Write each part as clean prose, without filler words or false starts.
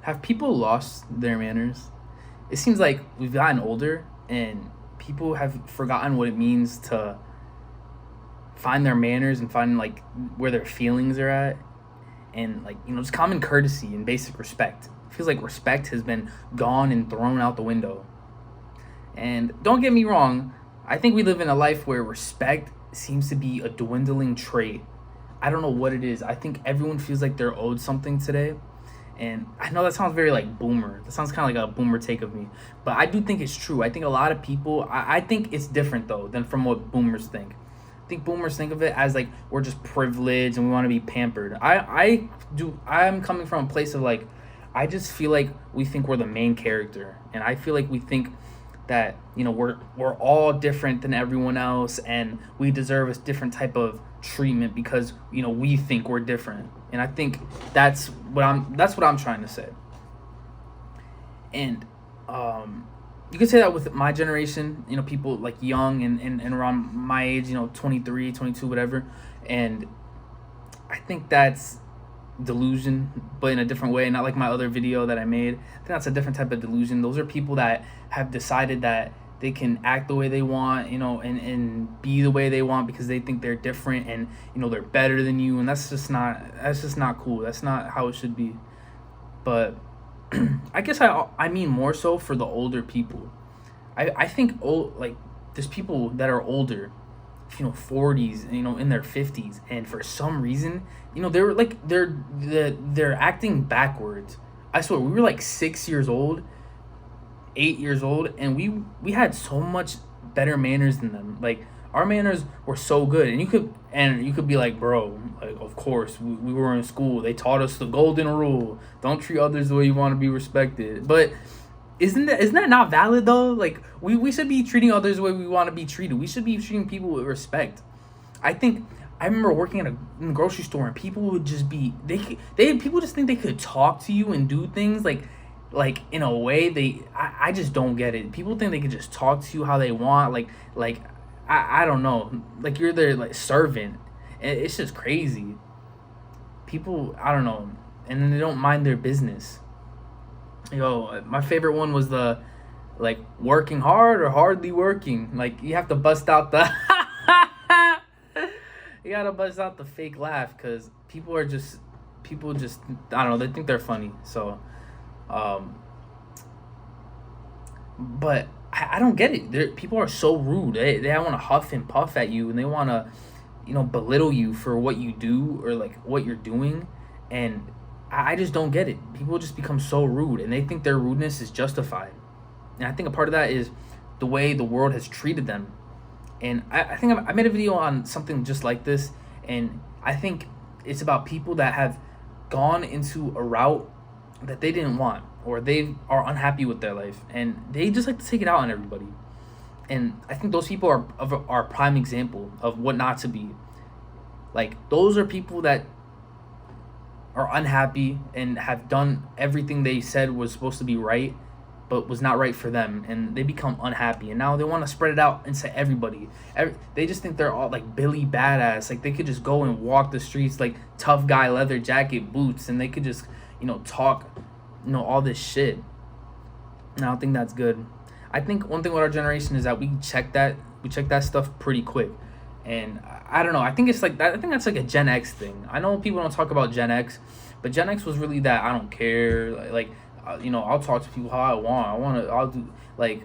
Have people lost their manners? It seems like we've gotten older and people have forgotten what it means to find their manners and find like where their feelings are at, and like just common courtesy and basic respect. It feels like respect has been gone and thrown out the window. And don't get me wrong, I think we live in a life where respect seems to be a dwindling trait. I don't know what it is. I think everyone feels like they're owed something today. And I know that sounds very like boomer. That sounds kind of like a boomer take of me. But I do think it's true. I think a lot of people, I think it's different though than from what boomers think. I think boomers think of it as like we're just privileged and we want to be pampered. I'm coming from a place of like, I just feel like we think we're the main character. And I feel like we think that we're all different than everyone else and we deserve a different type of treatment because we think we're different. And I think that's what I'm trying to say. And you could say that with my generation, people like young and around my age, 23, 22, whatever. And I think that's delusion, but in a different way, not like my other video that I made. I think that's a different type of delusion. Those are people that have decided that they can act the way they want, and be the way they want because they think they're different and they're better than you, and that's just not cool. That's not how it should be. But I guess I mean more so for the older people. I think like there's people that are older, 40s, in their 50s, and for some reason, they're acting backwards. I swear, we were like 6 years old, 8 years old, and we had so much better manners than them. Like our manners were so good, and you could be like, bro, like of course we were in school. They taught us the golden rule: don't treat others the way you want to be respected. But isn't that not valid though? Like we should be treating others the way we want to be treated. We should be treating people with respect. I remember working in a grocery store and people would just be people just think they could talk to you and do things like in a way I just don't get it. People think they could just talk to you how they want, like I don't know, like you're their like servant. It's just crazy. People, I don't know, and then they don't mind their business. My favorite one was the like working hard or hardly working. Like you have to bust out the you gotta bust out the fake laugh because people just I don't know, they think they're funny. So but I don't get it. People are so rude. They want to huff and puff at you, and they want to belittle you for what you do or like what you're doing. And I just don't get it. People just become so rude and they think their rudeness is justified. And I think a part of that is the way the world has treated them. And I think I made a video on something just like this, and I think it's about people that have gone into a route that they didn't want, or they are unhappy with their life, and they just like to take it out on everybody. And I think those people are a prime example of what not to be. Like those are people that are unhappy and have done everything they said was supposed to be right, but was not right for them, and they become unhappy, and now they want to spread it out into everybody. They just think they're all like Billy Badass, like they could just go and walk the streets like tough guy, leather jacket, boots, and they could just talk all this shit. And I don't think that's good. I think one thing with our generation is that we check that stuff pretty quick. And I don't know, I think it's like that. I think that's like a Gen X thing. I know people don't talk about Gen X, but Gen X was really that I don't care, I'll talk to people how I want. I'll do like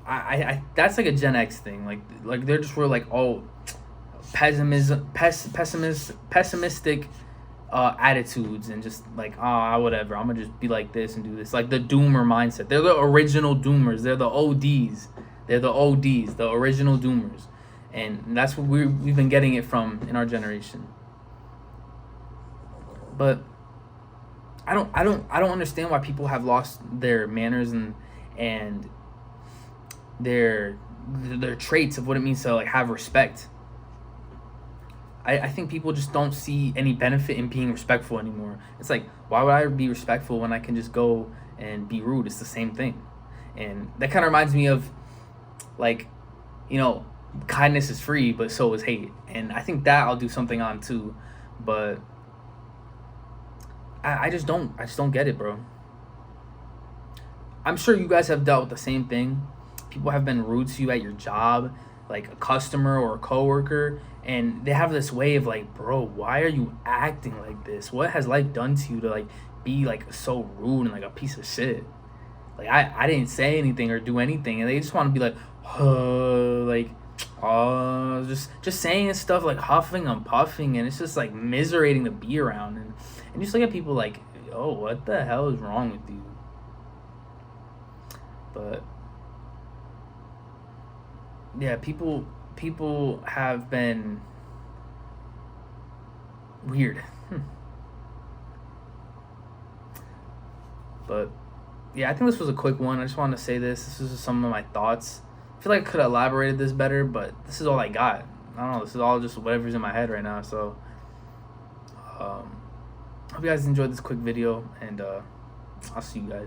I that's like a Gen X thing. Like they're just real like, oh, pessimistic attitudes, and just like, whatever, I'm gonna just be like this and do this, like the doomer mindset. They're the original doomers. They're the ODs. The original doomers. And that's what we've been getting it from in our generation. But I don't understand why people have lost their manners and their traits of what it means to like have respect. I think people just don't see any benefit in being respectful anymore. It's like, why would I be respectful when I can just go and be rude? It's the same thing. And that kind of reminds me of like, kindness is free, but so is hate. And I think that I'll do something on too. But I just don't get it, bro. I'm sure you guys have dealt with the same thing. People have been rude to you at your job, like a customer or a coworker, and they have this way of like, bro, why are you acting like this? What has life done to you to like be like so rude and like a piece of shit? Like I didn't say anything or do anything, and they just want to be like, like, just saying stuff like huffing and puffing, and it's just like miserating to be around, and just look at people like, oh, what the hell is wrong with you? But yeah, people have been weird. But yeah, I think this was a quick one. I just wanted to say this. This is just some of my thoughts. I feel like I could have elaborated this better, but this is all I got. I don't know. This is all just whatever's in my head right now. So, hope you guys enjoyed this quick video, and I'll see you guys.